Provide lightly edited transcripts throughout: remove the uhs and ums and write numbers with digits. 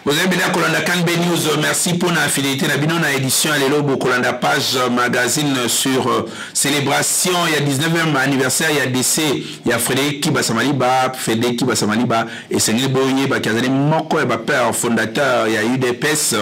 Vous avez bien Kolanda Kanbe News, merci pour la fidélité. Nous avons une édition à l'élo Kolanda page magazine sur célébration. Il y a 19e anniversaire, il y a décès, il y a Frédéric Kibasamaliba, Frédéric Kibasamaliba et Sengel Boye, Bakazane Moko et père fondateur, il y a UDPS,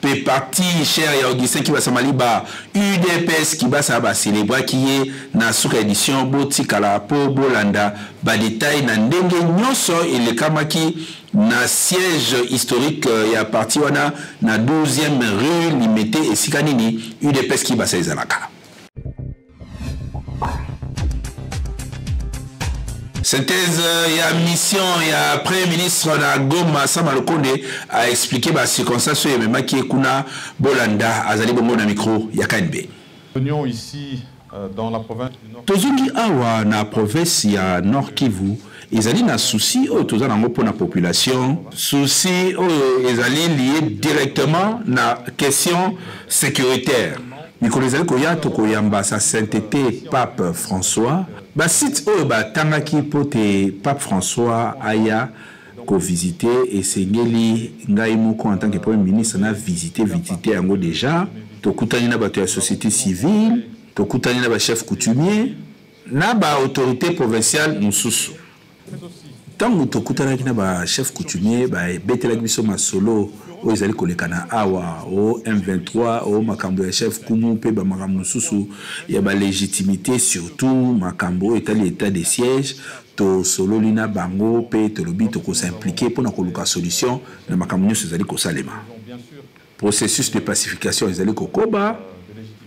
puis parti cher, il y a Augustin Kibasamaliba, UDPS Kibasaba célébrer qui est dans cette édition, Botikala, Po Bolanda, Badetaï, Nandenge Nyoso et le Kamaki. Na siège historique ya parti wana na 12e rue Limité et Sikanini UDPS qui basa ezalaka. Synthèse ya mission ya Premier ministre na Goma Sama Lokonde a expliqué ba circonstances et même qui kuna Bolanda azali bongo na micro ya KNB. Venons ici dans la province du Nord. Tozungi awa na province ya Nord Kivu. Ils allaient na souci pour la population, souci ils liés directement na question sécuritaire. Mais quand les Koya Tokoyamba sa sainteté Pape François, bah site tangaki pote Pape François aya ko visiter et Sengeli Ngaimoko en tant que premier ministre na visiter yango déjà. Tokutani na bato ya société civile, tokutani na ba chef coutumier, na ba autorité provinciale mususu. Tant que tokutana kina ba chef coutumier ba betela biso masolo o ezali kolekana awa o M23 o makambo ya chef kumu pe ba makambo susu ya ba légitimité surtout makambo etali état de siège to solo lina bango pe to lobi to ko s'impliquer pour na koluka solution na makambo nyonso ezali ko salema processus de pacification ezali kokoba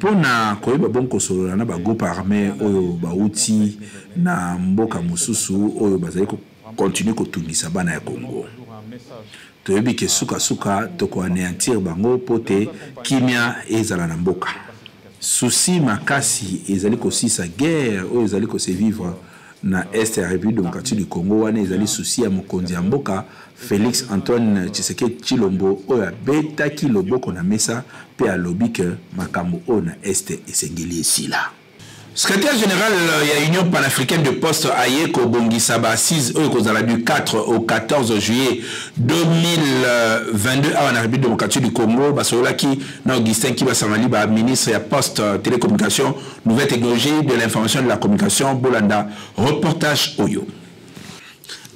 pour na koyeba bon kosolola na ba groupe armé oyo ba uti na mboka mususu oyo bazali ko continuer ko tungisa bana ya Congo. Toyebi ke suka toko anéantir bango pote kimia ezala na mboka. Souci makasi ezali ko sisa guerre oyo ezali ko se vivre na est ya République démocratique du Congo wana ezali souci ya mokonzi ya mboka Félix Antoine Tshisekedi Tshilombo oyo abetaki loboko na mesa pe alobi ke makambo oyo na est esengeli esila. Secrétaire général de l'Union panafricaine de poste Ayeko Bongisaba 6 du 4 au 14 juillet 2022 à la République démocratique du Congo, Basolaki, Augustin Kibasamali, ministre de poste télécommunication, nouvelle technologie de l'information et de la communication, Bolanda, reportage Oyo.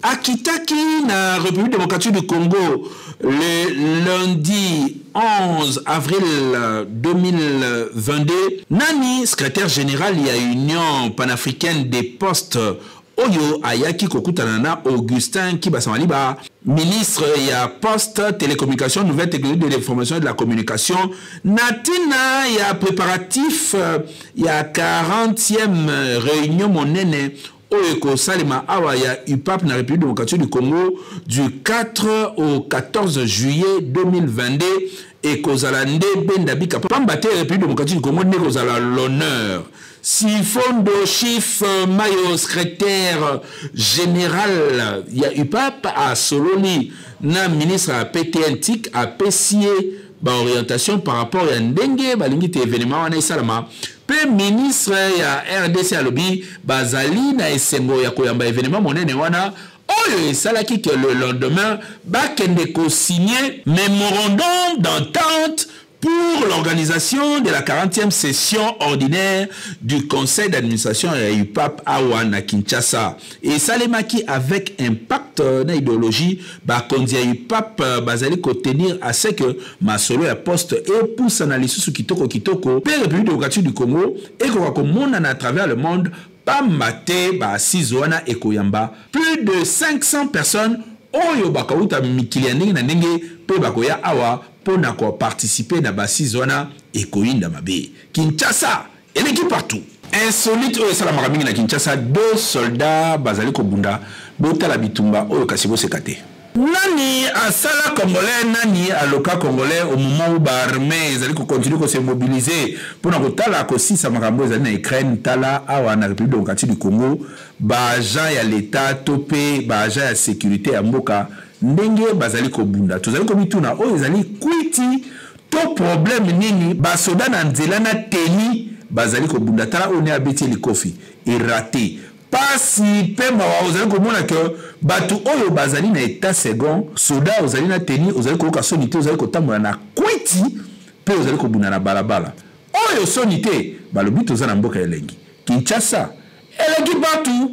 Akitaki, na République démocratique du Congo, le lundi 11 avril 2022, Nani, secrétaire général de l'Union panafricaine des postes, Oyo Ayaki Kokutanana, Augustin Kibasamaliba, ministre ya poste, télécommunication, nouvelle technologie de l'information et de la communication, Natina ya préparatif, ya 40e réunion monene, Oyeko Salima Awaya UPAP na République démocratique du Congo du 4 au 14 juillet 2022 et Kozalande Bendabika Pambate République démocratique du Congo n'est Kozala l'honneur. Sifondo Chif Mayo secrétaire général ya UPAP à Soloni na ministre à PTNTIC à PCA orientation par rapport à Ndenge balingite événement wana isalama pe ministre ya RDC alobi bazali na esengo ya koyamba événement monene wana oyo esalaki que le lendemain bakende ko signer mémorandum d'entente pour l'organisation de la 40e session ordinaire du conseil d'administration à UPAP Awana Kinshasa. Et Salemaki avec impact na idéologie, Bakondi UPAP bazali ko tenir à ce que Masolo ya poste et pousse analyse sous kitoko pe République démocratique du Congo et ko mona à travers le monde pas maté ba Sizoana et Koyamba. Plus de 500 personnes oyo bakauta mikiliani na ndenge pe bakoya awa pour participer à la zona et Koinda Mabe. Kinshasa, elle est partout. Insolite, na Kinshasa, 2 soldats Bazali Kobunda, Bota la Bitumba, Oyo Kasibo Sekate. Nani asala congolais, nani aloka congolais au moment où l'armée ils allaient continuer à se mobiliser pour nous tala aussi ça makambo ils allaient na Ukraine tala awa na République démocratique du Congo ba agent ya l'état topé ba agent ya sécurité ya mboka ndenge bazali ko bunda tozali ko mituna o ils allaient kwiti to problème nini ba soda na nzela na teni bazali ko bunda tala on est abeti likofi et raté. Pasi pema wa ozali komona ke batu oyo bazali na état second soda ozali na teni ozali ko sonité ozali ko tambola na kwiti pe ozali ko buna na balabala oyo sonité balobi toza na mboka elengi Kinshasa elengi batu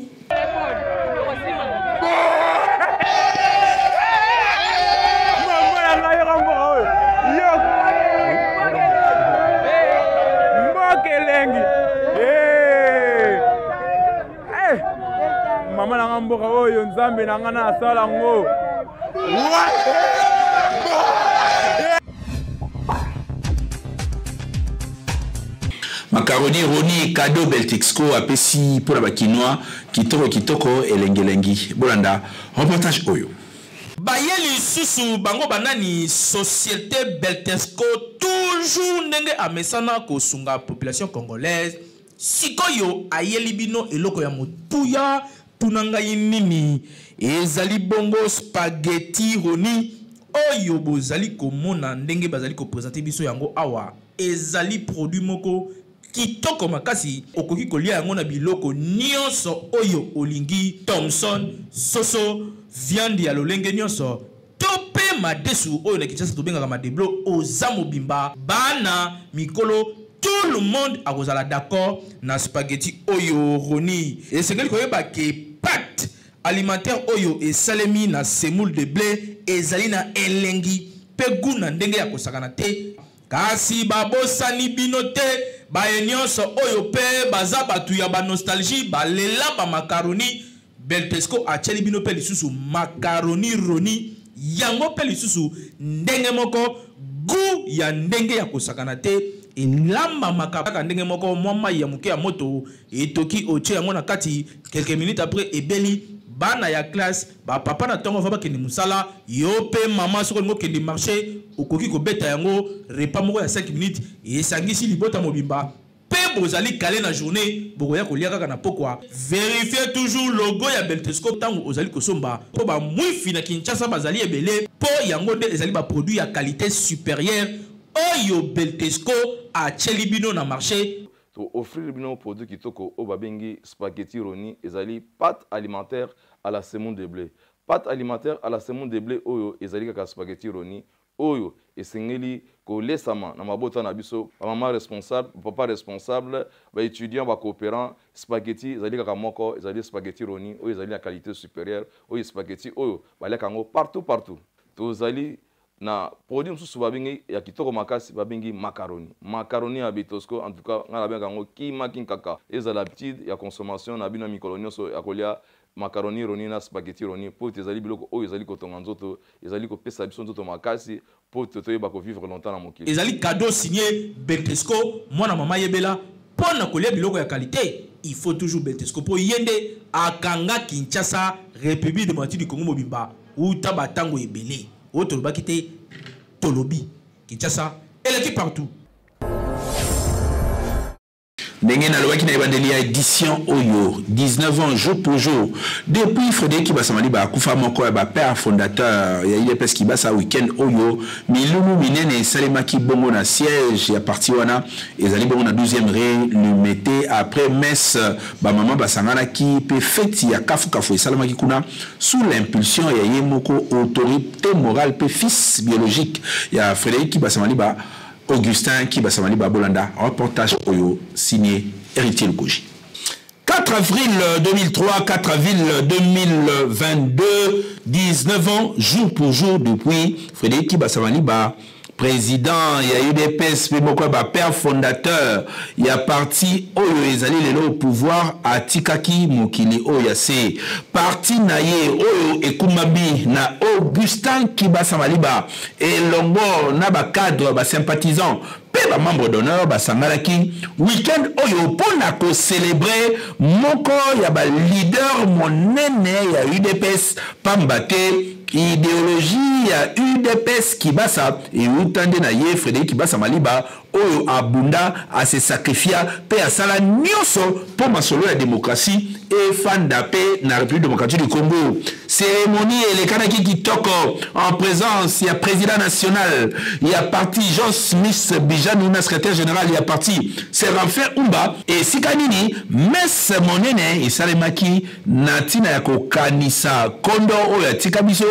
mama na ngamboka oyo nzambe na ngana asala ngo macaroni roni cadeau Beltexco apesi pour la bakinois kitoko elengelengi bolanda reportage oyo bayeli susu bango banani société Beltexco toujours ndenge amesana ko sunga population congolaise sikoyo ayeli bino eloko ya motuya tunanga nini ezali bongo spaghetti roni oyo bozali komona ndenge bazali ko présenter biso yango awa ezali produit moko kitoko makasi okoki kolia yango na biloko nyonso oyo olingi Thomson soso viande ya lolenge nyonso tope madesu oyo na Kinshasa tobengaka madeblo oza mobimba bana mikolo tout le monde a gozala d'accord na spaghetti oyo roni et c'est quelque koyeba ke pâte alimentaire oyo et salemi na semoule de blé ezali na elengi pe guna ndenge ya kosakana te kasi babosani bino te bayenyonso oyo pe baza batu ya ba nostalgie balela ba macaroni Beltexco acheli bino pe lisusu macaroni roni yango pe lisusu ndenge moko gu ya ndenge ya kosakana te elamba makaka ndenge moko mwa ya muke ya moto etoki oche yango na kati quelques minutes après ebeli bana ya classe ba papa na tongo va bakende musala yo pe mama soko ngo kende marché okoki ko beta yango repas moko ya 5 minutes et sangisi libota mobimba pe bozali calé na journée bokoya kolia kaka na pokwa vérifiez toujours logo ya Beltexco tango ozali kosomba po ba mwifi na Kinshasa bazali ebele po yango de ezali ba produit ya qualité supérieure oyo Beltexco a chelibino na marché to offrir bino produit kitoko o babengi spaghetti roni ezali pâte alimentaire à la semoule de blé pâte alimentaire à la semoule de blé oyo ezali kaka spaghetti roni oyo esengeli ko lesama na mabota na biso ba maman responsable papa responsable ba étudiant ba coopérant spaghetti ezali kaka moko ezali spaghetti roni oyo ezali la qualité supérieure oyo spaghetti oyo baleka ngo partout to zali na produit mususu babengi ya kitoko makasi babengi macaroni ya Beltexco en tout cas ngala benga ngo kaka ezala petite ya consommation na bino mikolo nyonso ya kolia macaroni roni na spaghetti roni po ezali biloko oyo ezali kotonga nzoto ezali kopesa biso nzoto makasi po toyeba ko vivre longtemps na mokili ezali cadeau signé Beltexco mwana mama yebela pona kolia biloko ya qualité il faut toujours Beltexco po yende akanga Kinshasa République démocratique du Congo mobimba uta batango ebele autre bakité tolobi Kinshasa et l'équipe partout ndenge na lobaki na ebandeli ya édition oyo 19 ans jour pour jour depuis Frédéric Kibasamali ba kufa moko ya ba père fondateur ya IDPS Kibasa weekend oyo milulu minene salemaki bongo na siège ya parti wana ezali bongo na 12e renumété après messe ba maman basangana ki pe fête ya kafu esalamaki kuna sous l'impulsion ya yemoko autorité morale pe fils biologique ya Frédéric Kibasamali ba Augustin Kibasamali Babolanda, reportage Oyo, signé Héritier Lukoji. 4 avril 2003, 4 avril 2022, 19 ans, jour pour jour, depuis Frédéric Kibasamali président, il y a UDPS, père fondateur, il y a parti Oyo ezali lelo au pouvoir à Tikaki Mokili Oyase. Parti naye Oyo Ekumabi na Augustin Kibasamali et longo na ba cadre ba sympathisant pe ba membre d'honneur ba sangalaki week-end Oyo pona ko célébrer moko ya ba leader monene ya UDPS pambate idéologie ya UDPS Kibasa et utande na ye Frédéric Kibasa Maliba oyo abunda a se sacrifier pe asala nyoso pour masolo la démocratie et fanda pe na République démocratique du Congo. Cérémonie elekanaki kitoko en présence ya président national, il y a parti Jean Smith Bijanouna secrétaire général, il y a parti Séraphin Umba et Sikanini Mess Monene et Salemaki Natina ya kokanisa kondo oyo tika biso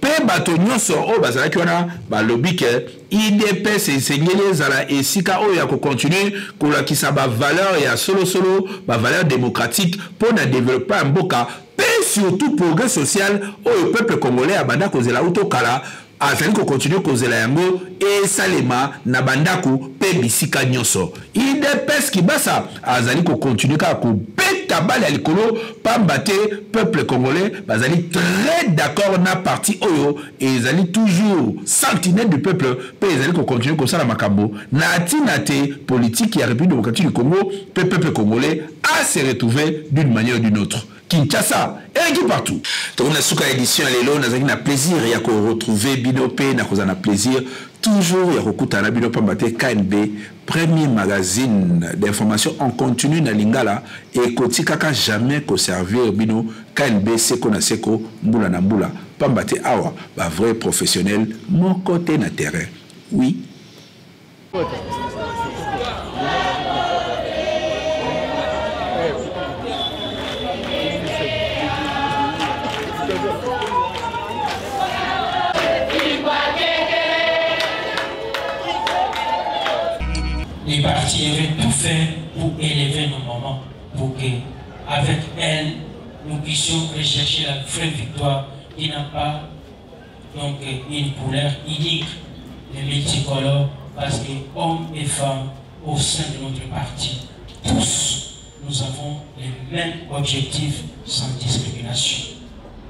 pe bato nyonso o bazalaki wana balobi ke IDPS esengeli ezala esika oyo ya kocontinue kolakisa bavaleur ya solo bavaleur démocratique pour na développer mboka pe surtout progrès social oyo peuple congolais abanda kozela utokala azali kocontinue kozela yango esalema na bandaku pe bisika nyonso. IDPS Kibasa azali kocontinue kaka kobeta bale ya likolo pamba te peuple congolais bazali très d'accord na parti oyo et ezali toujours sentinelle du peuple pe ezali kocontinue kosala makambo na tina te politique ya République démocratique du Congo pe peuple congolais a se retrouver d'une manière ou d'une autre. Kinshasa et qui partout. Donc on a souka édition lelo nazaki na plaisir ya ko retrouver Binope na kozana plaisir toujours ya kokuta na Binope mbate KNB premier magazine d'information en continu na Lingala et kotikaka jamais ko servir bino KNB seko na seko mbula na mbula pambate awa ba vrai professionnel mon côté na terrain. Oui. Les partis avaient tout fait pour élever nos mamans, pour que, avec elles, nous puissions rechercher la vraie victoire qui n'a pas donc une couleur unique, le multicolore, parce que hommes et femmes au sein de notre parti, tous, nous avons les mêmes objectifs sans discrimination.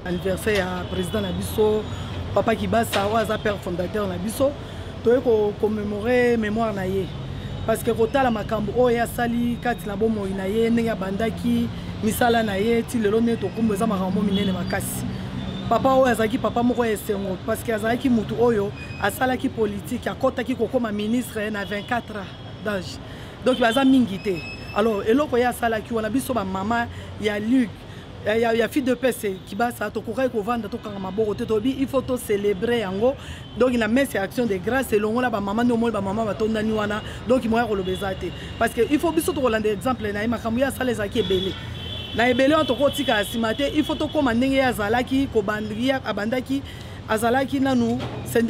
Anniversaire à président Nabiso, Papa Kibasa, Waza père fondateur Nabiso, tu veux commémorer mémoire naïe. Parce que quand la makambo oya sali kati na bomo inaye nenga bandaki misala naye ti lelo ne to kumboza makambo minene makasi. Papa oya zaki papa moko esengo parce que azaki mutu oyo asala ki politique akota ki kokoma ministre na 24 ans d'âge. Donc baza mingité. Alors eloko ya sala ki wana biso ba mama ya Luc ya fille de PC qui va ça to kokai ko vanda to kanga maboko te tobi il faut to célébrer yango donc il a mis ces actions de grâce et longo la ba maman no mo ba maman ba tonda ni wana donc moi ko lobezate parce que il faut biso to kolanda exemple na makambo ya sala ezaki ebele na ebele on to ko tika asimate il faut to koma ndenge ya zalaki ko bandria abandaki azalaki nanu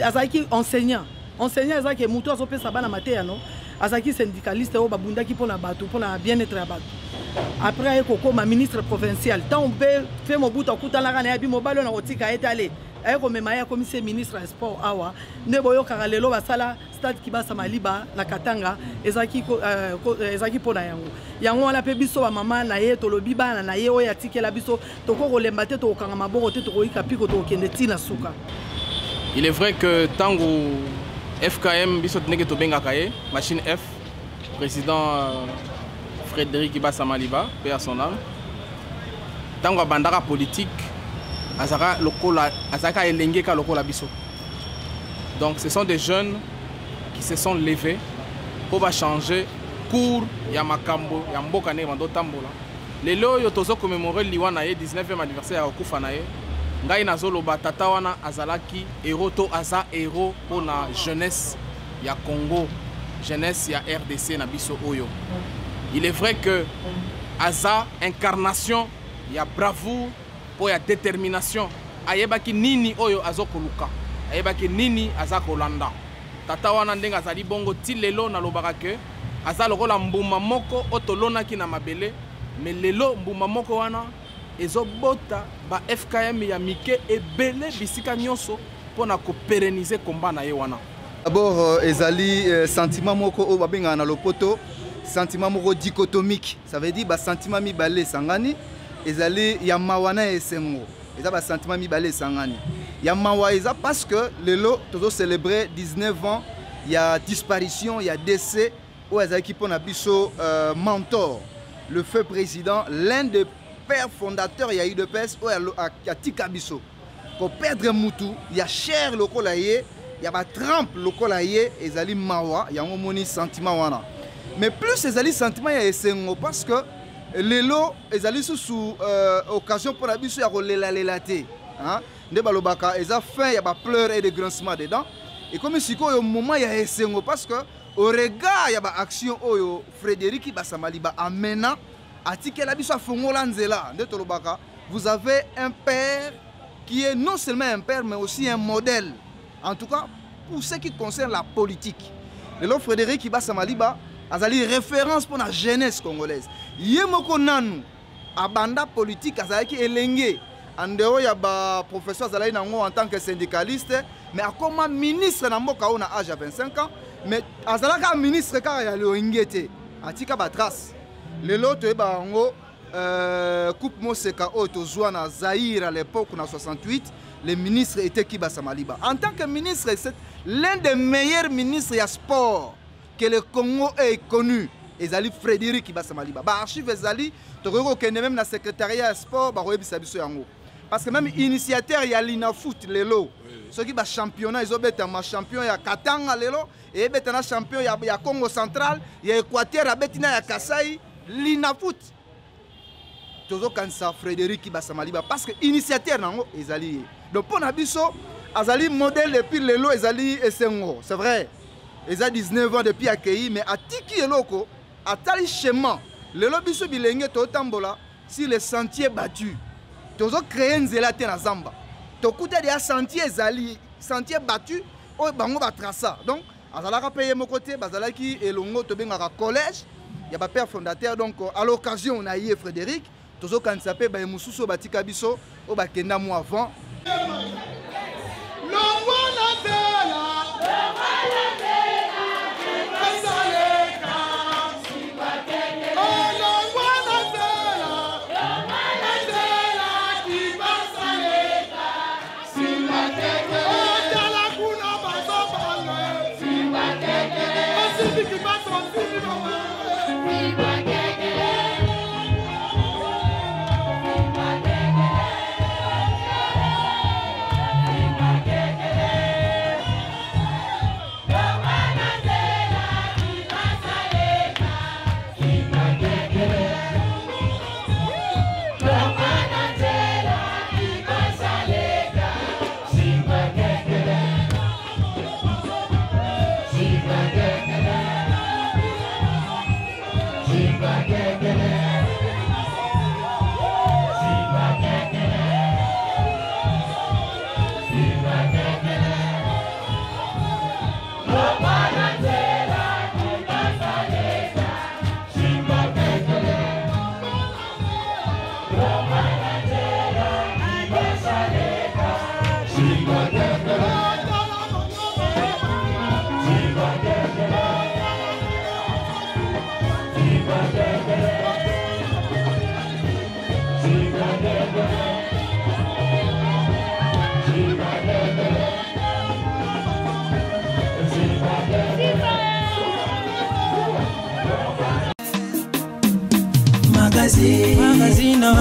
azalaki enseignant azaki mutu azopesa bana mateya no azalaki syndicaliste o babundaki pona bato pona bien-être ya bato. Après il y a ministre provincial tant on peut faire mon bout en coûtant la rane abi mobile na otika étalé ay ko mema ya commissaire ministre sport awa ne boyo karalelo basala stade Kibasa Maliba na Katanga ezaki pona yango ala pe biso ba mama na ye tolobi bana na ye o ya tikela biso to ko lemba te to kanga maboko te to ko ikapiko to kende tina suka. Il est vrai que tango FKM biso teneke to benga kaye machine F président Frédéric Kibasa Maliba, paix à son âme. Dans la bandara politique, Azaka et Lengeka Lokola Biso. Donc ce sont des jeunes qui se sont levés pour changer cours Yamakambo, Yamboka Mando Tambola. Les lois yotozo commémorer l'Iwana 19e anniversaire à Okufanaye. Ngai Nazoloba Tatawana Azalaki, héros to Aza héros pour la jeunesse ya Congo, jeunesse ya RDC na Biso Oyo. Il est vrai que Aza incarnation, il y a bravoure, il y a détermination. Ayebaki nini oyo azokoluka. Ayebaki nini azakolanda. Tata wana ndenga azali bongo tilelo na lobaka ke aza lokola mbuma moko otolona ki na mabele, mais lelo mbuma moko wana ezobota ba FKM ya mike ebele bisika nyonso pona ko pérenniser combat na ye wana. D'abord ezali sentiment moko o babenga na lopoto. Sentiment moko dichotomique, ça veut dire sentiment mibale sangani ezali ya mawana esengo eza ba sentiment mibale sangani ya mawa eza parce que lelo tozo célébrer 19 ans il y a disparition il y a décès au ezaki pona biso mentor le feu président l'un des pères fondateurs ya UDPS o ya tika biso ko perdre mutu ya cher lokola ye ya ba trempe lokola ye ezali mawa yango moni sentiment wana mais plus ezali sentiment ya esengo parce que lelo ezali sous occasion pour la biso ya kolela te hein nde balobaka eza fin ya ba pleurs et de grincements dedans et comme siko yo moment ya esengo parce que au regard ya ba action oyo Frédéric Basamali ba amena atikela biso afongola nzela nde tolobaka vous avez un père qui est non seulement un père mais aussi un modèle en tout cas pour ce qui concerne la politique. Lelo Frédéric Basamali ba azali référence pour la jeunesse congolaise. Yemoko nanu abanda politique azalaki elenge andeo ya ba professeur azalaki nango en tant que syndicaliste mais akoma ministre na mboka ona âge à 25 ans mais azalaka ministre car ya loingete atika ba trace. Lelo toyeba ngo coupe Moseka otozwa na Zaïre à l'époque na 68 le ministre était Basamali ba. En tant que ministre c'est l'un des meilleurs ministres ya sport que le Congo est connu. Ezali Frédéric Basamali ba. Ba archive ezali tokoko kende même na secrétariat ya sport ba koyebisa biso yango. Parce que même initiateur ya Lina Foot lelo ceux qui ba championnat ils ont bêta ma champion ya Katanga lelo et bêta na champion ya Congo central ya Équateur ya betina ya Kasai Lina Foot. Tozo kansa Frédéric Basamali ba parce que initiateur nango ezali. Donc pour Nabiso azali modèle depuis lelo ezali esengo c'est vrai. Ils ont 19 ans depuis accueilli, mais à Tiki et Loko, à Tali Chemin, le lobby se bilenge Totambola, si les sentiers battus. Tozo créé un zélate na Zamba. Tokuta des sentiers zali, sentiers battus, au bango batrasa. Donc, Azalaka paye mon côté, Bazalaki et Longo Tobengara collège, il y a pas père fondateur, donc à l'occasion on a eu Frédéric, Tozo Kansape, Bayemususo Batika Biso, au Bakenda mois avant. Magazino,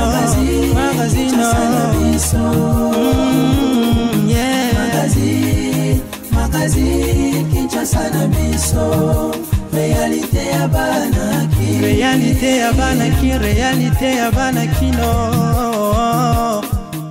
magazine, Kinshasa na biso. Réalité ya banaki, réalité ya banaki, réalité ya banaki no.